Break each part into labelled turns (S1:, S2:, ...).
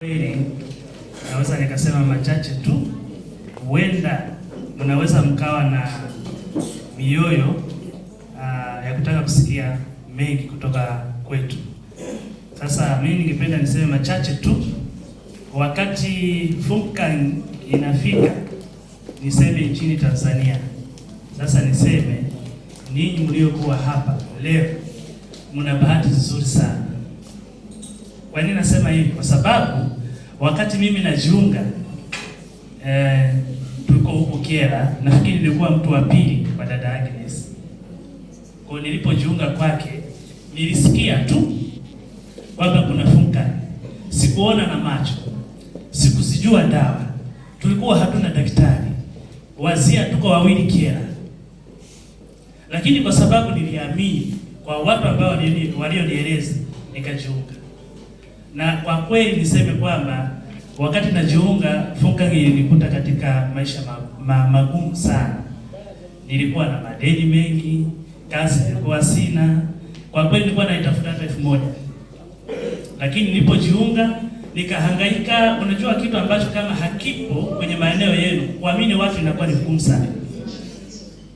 S1: Kweli naweza nikasema machache tu, huenda mnaweza mkawa na mioyo ya kutaka kusikia mengi kutoka kwetu. Sasa mimi ningependa niseme machache tu. Wakati Funkan inafika niseme nchini Tanzania, sasa niseme ninyi mliokuwa hapa leo mna bahati nzuri sana. Kwa nini nasema hivi? Kwa sababu wakati mimi najiunga tuko huko Kyela, nafikiri nilikuwa mtu wa pili kwa dada Agnes. Kwa nilipojiunga kwake nilisikia tu kwamba kuna Funkan. Sikuona na macho, sikusijua dawa, tulikuwa hatuna daktari, wazia tuko wawili Kyela. Lakini kwa sababu niliamini kwa watu ambao walionieleza nikajiunga. Na kwa kweli niseme kwamba wakati najiunga Funkan ilinikuta katika maisha magumu sana. Nilikuwa na madeni mengi, kazi nilikuwa sina. Kwa kweli nilikuwa naitafuta hata 1000. Lakini nilipojiunga nikahangaika. Unajua kitu ambacho kama hakipo kwenye maeneo yenu, kuamini watu inakuwa ni ngumu sana.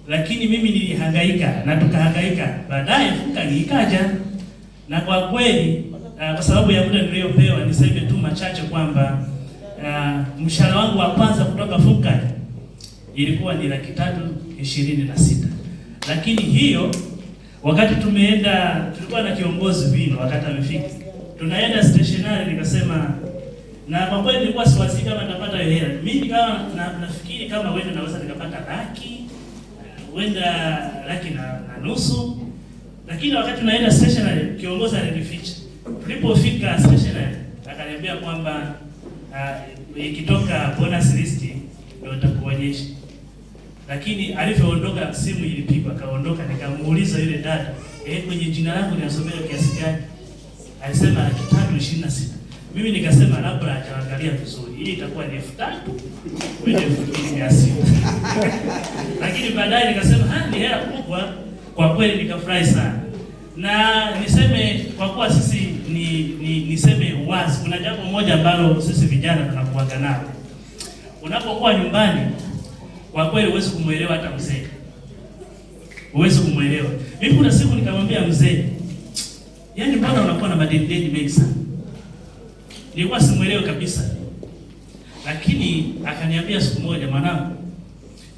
S1: Lakini mimi nilihangaika na tukahangaika. Baadaye Funkan ikaja. Na kwa kweli kwa sababu ya muda niliopewa niseme tu machache kwamba mshahara wangu wa kwanza kutoka Funkan ilikuwa ni 326. Lakini hiyo wakati tumeenda, tulikuwa na kiongozi vino wakati amefika, tunaenda stationary, nikasema, na kwa kweli nilikuwa siwazi kama nitapata hiyo hela. Mimi kama nafikiri kama wewe naweza nikapata laki, wenda laki na nusu. Lakini wakati tunaenda stationary kiongozi alinificha. Tulipofika stationary akaniambia kwamba ikitoka bonus list ndio nitakuonyesha. Lakini alivyoondoka simu ilipigwa, akaondoka. Nikamuuliza yule dada, kwenye jina lako linasomea kiasi gani? Alisema 326. Mimi nikasema labda hajaangalia vizuri, hii itakuwa ni 3000 kwenye 2600. Lakini baadaye nikasema ni hela kubwa. Kwa kweli nikafurahi sana. Na niseme kwa kuwa sisi niseme wazi, kuna jambo moja ambalo sisi vijana tunakuaga nalo. Unapokuwa nyumbani, kwa kweli huwezi kumuelewa hata mzee. Huwezi kumuelewa. Mimi kuna siku nikamwambia mzee, yaani mbona unakuwa na madeni mengi sana? Nilikuwa simuelewi kabisa. Lakini akaniambia siku moja, mwanangu,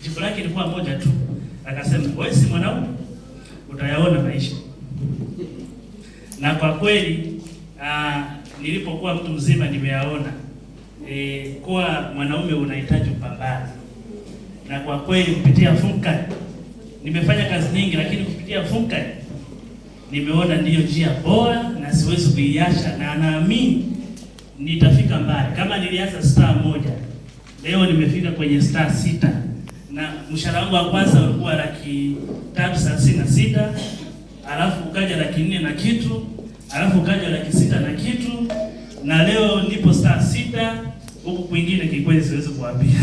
S1: jibu lake lilikuwa moja tu. Akasema, wewe si mwanaume, utayaona maisha. Na kwa kweli nilipokuwa mtu mzima nimeyaona kuwa mwanaume unahitaji kupambana. Na kwa kweli kupitia Funkan nimefanya kazi nyingi, lakini kupitia Funkan nimeona ndiyo njia bora na siwezi kuiacha, na naamini nitafika mbali. Kama nilianza star 1, leo nimefika kwenye star 6. Na mshahara wangu wa kwanza ulikuwa 336, alafu ukaja 400 na kitu, alafu ukaja 600 na kitu, na leo nipo star 6. Huku kwingine kikweli siwezi kuambia.